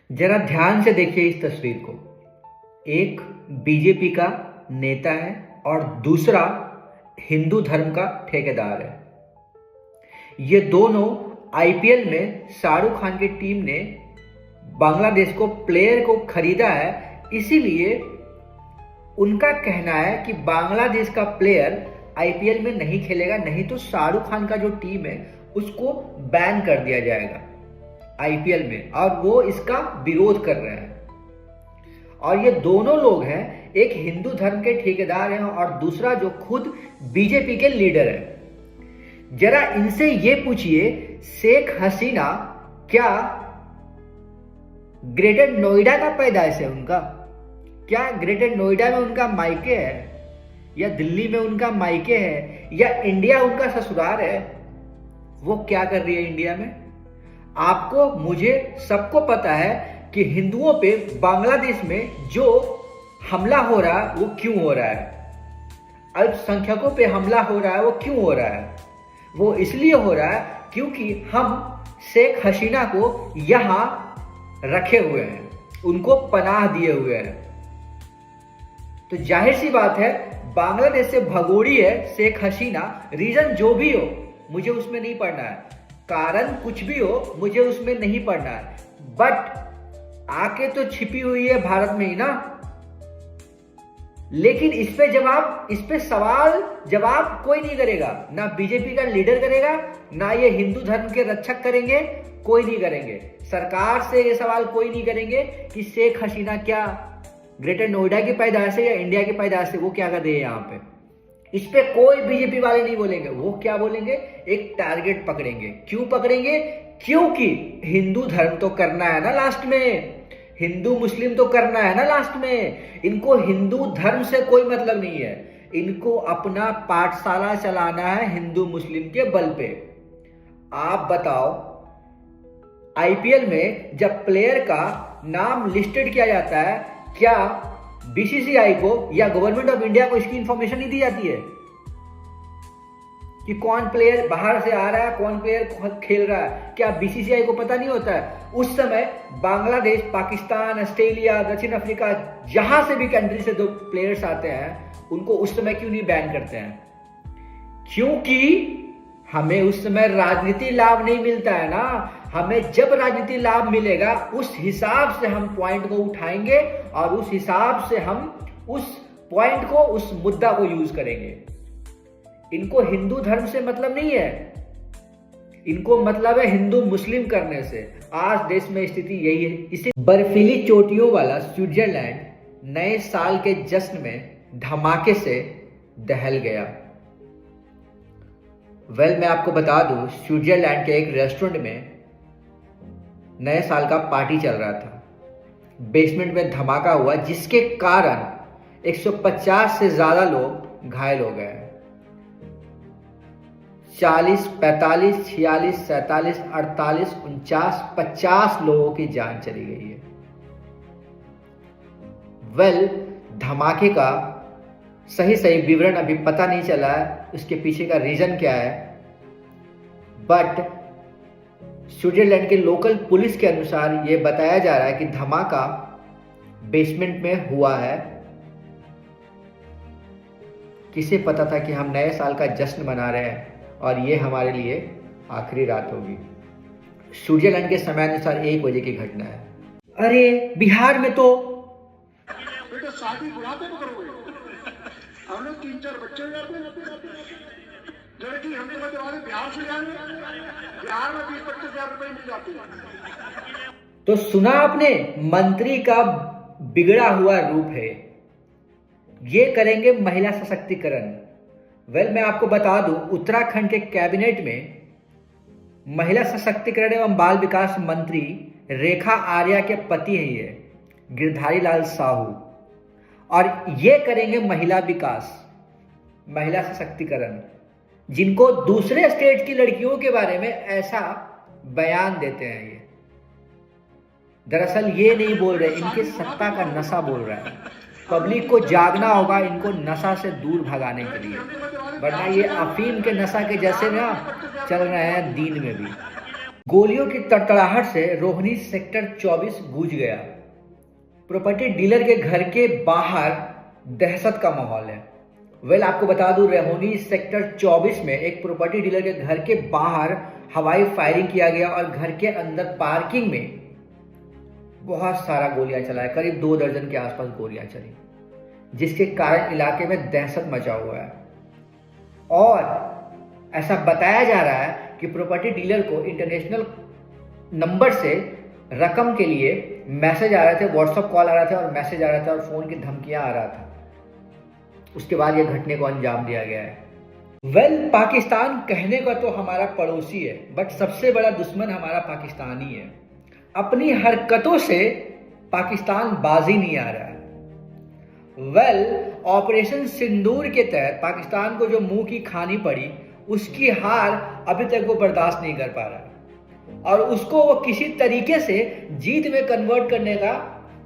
जरा ध्यान से देखिए इस तस्वीर को। एक बीजेपी का नेता है और दूसरा हिंदू धर्म का ठेकेदार है। ये दोनों आईपीएल में शाहरुख खान की टीम ने बांग्लादेश को प्लेयर को खरीदा है, इसीलिए उनका कहना है कि बांग्लादेश का प्लेयर आईपीएल में नहीं खेलेगा, नहीं तो शाहरुख खान का जो टीम है उसको बैन कर दिया जाएगा आईपीएल में, और वो इसका विरोध कर रहे हैं। और ये दोनों लोग हैं, एक हिंदू धर्म के ठेकेदार हैं और दूसरा जो खुद बीजेपी के लीडर हैं। जरा इनसे ये पूछिए, शेख हसीना क्या ग्रेटर नोएडा का पैदाइश है उनका? क्या ग्रेटर नोएडा में उनका मायके है, या दिल्ली में उनका मायके है, या इंडिया उनका ससुराल है? वो क्या कर रही है इंडिया में? आपको, मुझे, सबको पता है कि हिंदुओं पे बांग्लादेश में जो हमला हो रहा है वो क्यों हो रहा है, अल्पसंख्यकों पे हमला हो रहा है वो क्यों हो रहा है? वो इसलिए हो रहा है क्योंकि हम शेख हसीना को यहां रखे हुए हैं, उनको पनाह दिए हुए हैं। तो जाहिर सी बात है, बांग्लादेश से भगोड़ी है शेख हसीना। रीजन जो भी हो मुझे उसमें नहीं पढ़ना है, कारण कुछ भी हो मुझे उसमें नहीं पढ़ना है, बट आके तो छिपी हुई है भारत में ही ना। लेकिन इस पे सवाल जवाब कोई नहीं करेगा, ना बीजेपी का लीडर करेगा, ना ये हिंदू धर्म के रक्षक करेंगे, कोई नहीं करेंगे। सरकार से ये सवाल कोई नहीं करेंगे कि शेख हसीना क्या ग्रेटर नोएडा की पैदाइश से या इंडिया की पैदाइश से, वो क्या कर रही है यहाँ पे। इस पे कोई बीजेपी वाले नहीं बोलेंगे। वो क्या बोलेंगे? एक टारगेट पकड़ेंगे। क्यों पकड़ेंगे? क्योंकि हिंदू धर्म तो करना है ना लास्ट में, हिंदू मुस्लिम तो करना है ना लास्ट में। इनको हिंदू धर्म से कोई मतलब नहीं है, इनको अपना पाठशाला चलाना है हिंदू मुस्लिम के बल पे। आप बताओ, आईपीएल में जब प्लेयर का नाम लिस्टेड किया जाता है, क्या बीसीसीआई को या गवर्नमेंट ऑफ इंडिया को इसकी इंफॉर्मेशन नहीं दी जाती है कि कौन प्लेयर बाहर से आ रहा है, कौन प्लेयर खेल रहा है? क्या बीसीसीआई को पता नहीं होता है? उस समय बांग्लादेश, पाकिस्तान, ऑस्ट्रेलिया, दक्षिण अफ्रीका, जहां से भी कंट्री से दो प्लेयर्स आते हैं, उनको उस समय क्यों नहीं बैन करते हैं? क्योंकि हमें उस समय राजनीति लाभ नहीं मिलता है ना। हमें जब राजनीति लाभ मिलेगा उस हिसाब से हम पॉइंट को उठाएंगे और उस हिसाब से हम उस पॉइंट को, उस मुद्दा को यूज करेंगे। इनको हिंदू धर्म से मतलब नहीं है, इनको मतलब है हिंदू मुस्लिम करने से। आज देश में स्थिति यही है। इसी बर्फीली चोटियों वाला स्विट्जरलैंड नए साल के जश्न में धमाके से दहल गया। मैं आपको बता दूं, स्विट्जरलैंड के एक रेस्टोरेंट में नए साल का पार्टी चल रहा था। बेसमेंट में धमाका हुआ जिसके कारण 150 से ज्यादा लोग घायल हो गए। 40, 45, 46, 47, 48, 49, 50 लोगों की जान चली गई है। धमाके का सही विवरण अभी पता नहीं चला है, उसके पीछे का रीजन क्या है, बट स्विट्जरलैंड के लोकल पुलिस के अनुसार यह बताया जा रहा है कि धमाका बेसमेंट में हुआ है। किसे पता था कि हम नए साल का जश्न मना रहे हैं और ये हमारे लिए आखिरी रात होगी। स्विट्जरलैंड के समय अनुसार 1 बजे की घटना है। अरे बिहार में तो बेटा शादी बुढ़ापे में करोगे, हम लोग 3-4 बच्चे हो जाते हैं। लड़की हम लोग तुम्हारे बिहार से जाएंगे, बिहार में 20-25 हजार रुपए मिल जाते हैं। तो सुना आपने, मंत्री का बिगड़ा हुआ रूप है, ये करेंगे महिला सशक्तिकरण। मैं आपको बता दूं, उत्तराखंड के कैबिनेट में महिला सशक्तिकरण एवं बाल विकास मंत्री रेखा आर्या के पति हैं ये गिरधारी लाल साहू, और ये करेंगे महिला विकास, महिला सशक्तिकरण। जिनको दूसरे स्टेट की लड़कियों के बारे में ऐसा बयान देते हैं, ये दरअसल ये नहीं बोल रहे, इनके सत्ता का नशा बोल रहा है। पब्लिक को जागना होगा इनको नशा से दूर भगाने के लिए, वरना ये अफीम के नशा के जैसे ना चल रहे हैं दीन में भी। गोलियों की तड़तड़ाहट से रोहिणी सेक्टर 24 गूंज गया। प्रॉपर्टी डीलर के घर के बाहर दहशत का माहौल है। आपको बता दूं, रोहिणी सेक्टर 24 में एक प्रॉपर्टी डीलर के घर के बाहर हवाई फायरिंग किया गया और घर के अंदर पार्किंग में बहुत सारा गोलियां चलाया। करीब 2 दर्जन के आसपास गोलियां चली, जिसके कारण इलाके में दहशत मचा हुआ है। और ऐसा बताया जा रहा है कि प्रॉपर्टी डीलर को इंटरनेशनल नंबर से रकम के लिए मैसेज आ रहे थे, व्हाट्सएप कॉल आ रहा था और मैसेज आ रहा था और फोन की धमकियां आ रहा था। उसके बाद यह घटने को अंजाम दिया गया है। पाकिस्तान कहने का तो हमारा पड़ोसी है, बट सबसे बड़ा दुश्मन हमारा पाकिस्तान ही है। अपनी हरकतों से पाकिस्तान बाजी नहीं आ रहा है। ऑपरेशन सिंदूर के तहत पाकिस्तान को जो मुंह की खानी पड़ी, उसकी हार अभी तक वो बर्दाश्त नहीं कर पा रहा और उसको वो किसी तरीके से जीत में कन्वर्ट करने का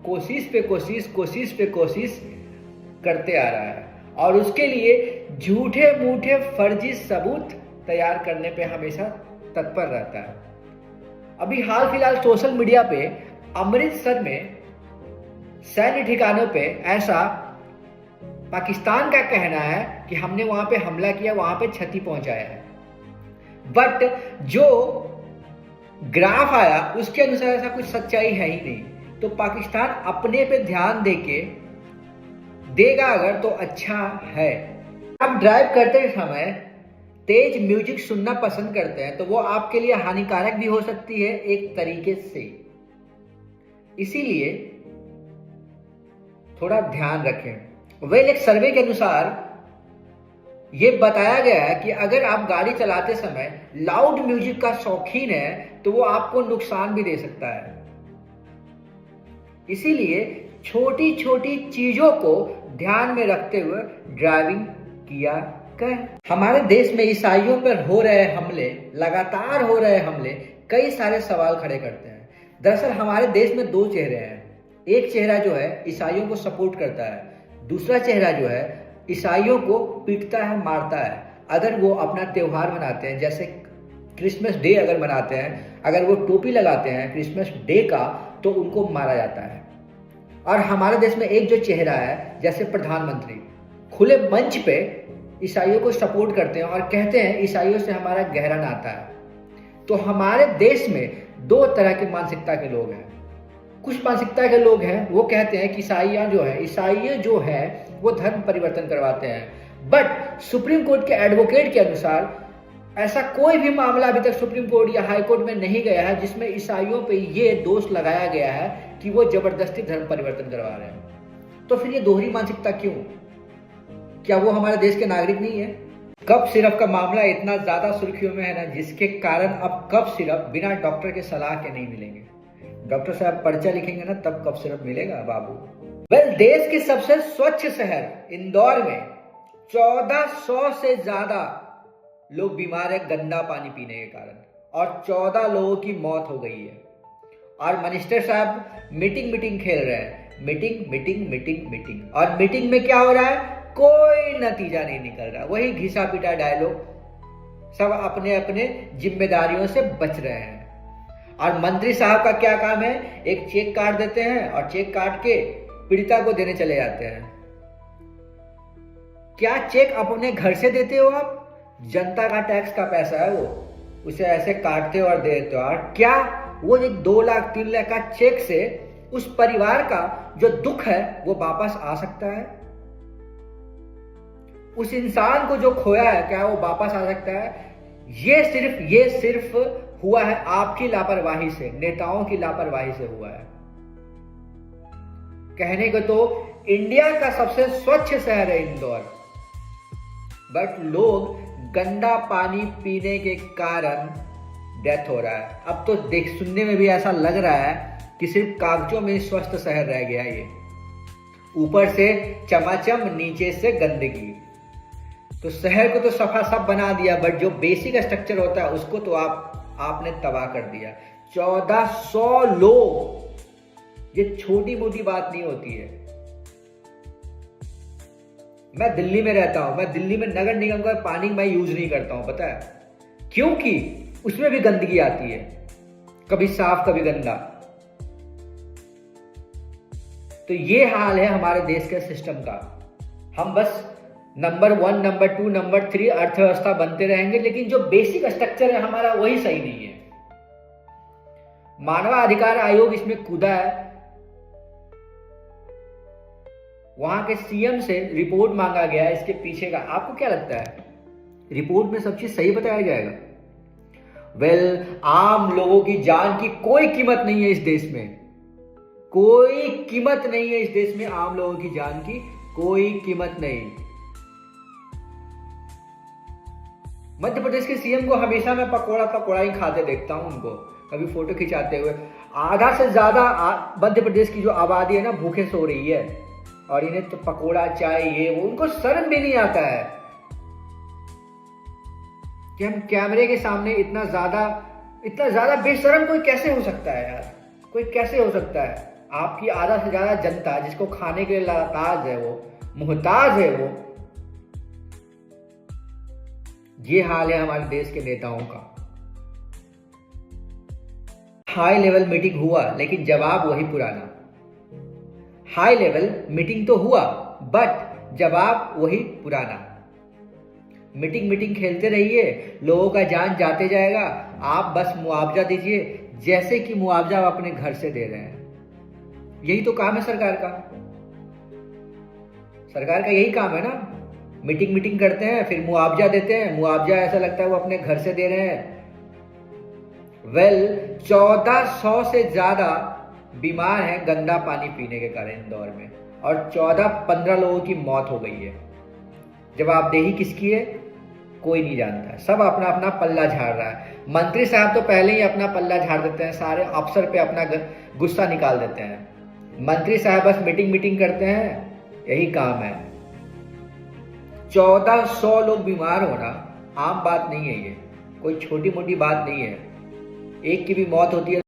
कोशिश पे कोशिश करते आ रहा है और उसके लिए झूठे मूठे फर्जी सबूत तैयार करने पे हमेशा तत्पर रहता है। अभी हाल फिलहाल सोशल मीडिया पे अमृतसर में सैन्य ठिकानों पे ऐसा पाकिस्तान का कहना है कि हमने वहां पे हमला किया, वहां पे क्षति पहुंचाया है, बट जो ग्राफ आया उसके अनुसार ऐसा कुछ सच्चाई है ही नहीं। तो पाकिस्तान अपने पे ध्यान देगा अगर तो अच्छा है। आप ड्राइव करते समय तेज म्यूजिक सुनना पसंद करते हैं तो वो आपके लिए हानिकारक भी हो सकती है एक तरीके से, इसीलिए थोड़ा ध्यान रखें। एक सर्वे के अनुसार यह बताया गया है कि अगर आप गाड़ी चलाते समय लाउड म्यूजिक का शौकीन है तो वो आपको नुकसान भी दे सकता है। इसीलिए छोटी छोटी चीजों को ध्यान में रखते हुए ड्राइविंग किया कर। हमारे देश में ईसाइयों पर हो रहे हमले, लगातार हो रहे हमले कई सारे सवाल खड़े करते हैं। दरअसल हमारे देश में 2 चेहरे हैं। एक चेहरा जो है ईसाइयों को सपोर्ट करता है, दूसरा चेहरा जो है ईसाइयों को पीटता है, मारता है। अगर वो अपना त्योहार मनाते हैं, जैसे क्रिसमस डे अगर मनाते हैं, अगर वो टोपी लगाते हैं क्रिसमस डे का, तो उनको मारा जाता है। और हमारे देश में एक जो चेहरा है, जैसे प्रधानमंत्री खुले मंच पे ईसाइयों को सपोर्ट करते हैं और कहते हैं ईसाइयों से हमारा गहरा नाता है। तो हमारे देश में 2 तरह की मानसिकता के लोग हैं। कुछ मानसिकता के लोग हैं वो कहते हैं कि ईसाई जो है वो धर्म परिवर्तन करवाते हैं, बट सुप्रीम कोर्ट के एडवोकेट के अनुसार ऐसा कोई भी मामला अभी तक सुप्रीम कोर्ट या हाई कोर्ट में नहीं गया है जिसमें ईसाइयों पे ये दोष लगाया गया है कि वो जबरदस्ती धर्म परिवर्तन करवा रहे हैं। तो फिर ये दोहरी मानसिकता क्यों? क्या वो हमारे देश के नागरिक नहीं है? कफ सिरप का मामला इतना ज्यादा सुर्खियों में है ना, जिसके कारण अब कफ सिरप बिना डॉक्टर के सलाह के नहीं मिलेंगे। डॉक्टर साहब पर्चा लिखेंगे ना, तब कफ सिरप मिलेगा बाबू। देश के सबसे स्वच्छ शहर इंदौर में 1400 से ज्यादा लोग बीमार है गंदा पानी पीने के कारण और 14 लोगों की मौत हो गई है। और मिनिस्टर साहब मीटिंग खेल रहे हैं, मीटिंग। और मीटिंग में क्या हो रहा है? कोई नतीजा नहीं निकल रहा। वही घिसा पिटा डायलॉग, सब अपने अपने जिम्मेदारियों से बच रहे हैं। और मंत्री साहब का क्या काम है? एक चेक काट देते हैं और चेक काट के पीड़िता को देने चले जाते हैं। क्या चेक अपने घर से देते हो आप? जनता का टैक्स का पैसा है वो, उसे ऐसे काटते हो और दे देते हो। और क्या वो एक 2 लाख 3 लाख का चेक से उस परिवार का जो दुख है वो वापस आ सकता है? उस इंसान को जो खोया है क्या वो वापस आ सकता है? ये सिर्फ हुआ है आपकी लापरवाही से, नेताओं की लापरवाही से हुआ है। कहने को तो इंडिया का सबसे स्वच्छ शहर है इंदौर, बट लोग गंदा पानी पीने के कारण डेथ हो रहा है। अब तो सुनने में भी ऐसा लग रहा है कि सिर्फ कागजों में स्वस्थ शहर रह गया ये, ऊपर से चमाचम नीचे से गंदगी। तो शहर को तो सफा सब बना दिया, बट जो बेसिक स्ट्रक्चर होता है उसको तो आपने तबाह कर दिया। 1400 लोग, ये छोटी मोटी बात नहीं होती है। मैं दिल्ली में रहता हूं, मैं दिल्ली में नगर निगम का पानी मैं यूज नहीं करता हूं, पता है क्योंकि उसमें भी गंदगी आती है। कभी साफ कभी गंदा। तो ये हाल है हमारे देश के सिस्टम का। हम बस नंबर 1, नंबर 2, नंबर 3 अर्थव्यवस्था बनते रहेंगे, लेकिन जो बेसिक स्ट्रक्चर है हमारा वही सही नहीं है। मानवाधिकार आयोग इसमें कूदा है, वहां के सीएम से रिपोर्ट मांगा गया है इसके पीछे का। आपको क्या लगता है रिपोर्ट में सब चीज सही बताया जाएगा? आम लोगों की जान की कोई कीमत नहीं है इस देश में, कोई कीमत नहीं है इस देश में। आम लोगों की जान की कोई कीमत नहीं। मध्य प्रदेश के सीएम को हमेशा मैं पकौड़ा ही खाते देखता हूं, उनको कभी फोटो खिंचाते हुए। आधा से ज्यादा मध्य प्रदेश की जो आबादी है ना भूखे सो रही है, और इन्हें तो पकोड़ा चाय ये वो, उनको शर्म भी नहीं आता है कि हम कैमरे के सामने इतना ज्यादा बेशर्म कोई कैसे हो सकता है यार? कोई कैसे हो सकता है? आपकी आधा से ज्यादा जनता जिसको खाने के लिए लाताज है, वो मुहताज है वो। ये हाल है हमारे देश के नेताओं का। हाई लेवल मीटिंग हुआ लेकिन जवाब वही पुराना। हाई लेवल मीटिंग तो हुआ बट जवाब वही पुराना। मीटिंग खेलते रहिए, लोगों का जान जाते जाएगा, आप बस मुआवजा दीजिए जैसे कि मुआवजा आप अपने घर से दे रहे हैं। यही तो काम है सरकार का। सरकार का यही काम है ना, मीटिंग करते हैं फिर मुआवजा देते हैं। मुआवजा ऐसा लगता है वो अपने घर से दे रहे हैं। 1400 से ज्यादा बीमार हैं गंदा पानी पीने के कारण इंदौर में, और 14-15 लोगों की मौत हो गई है। जवाबदेही किसकी है कोई नहीं जानता, सब अपना अपना पल्ला झाड़ रहा है। मंत्री साहब तो पहले ही अपना पल्ला झाड़ देते हैं, सारे अफसर पे अपना गुस्सा निकाल देते हैं। मंत्री साहब बस मीटिंग करते हैं, यही काम है। 1400 लोग बीमार होना आम बात नहीं है, ये कोई छोटी मोटी बात नहीं है। एक की भी मौत होती है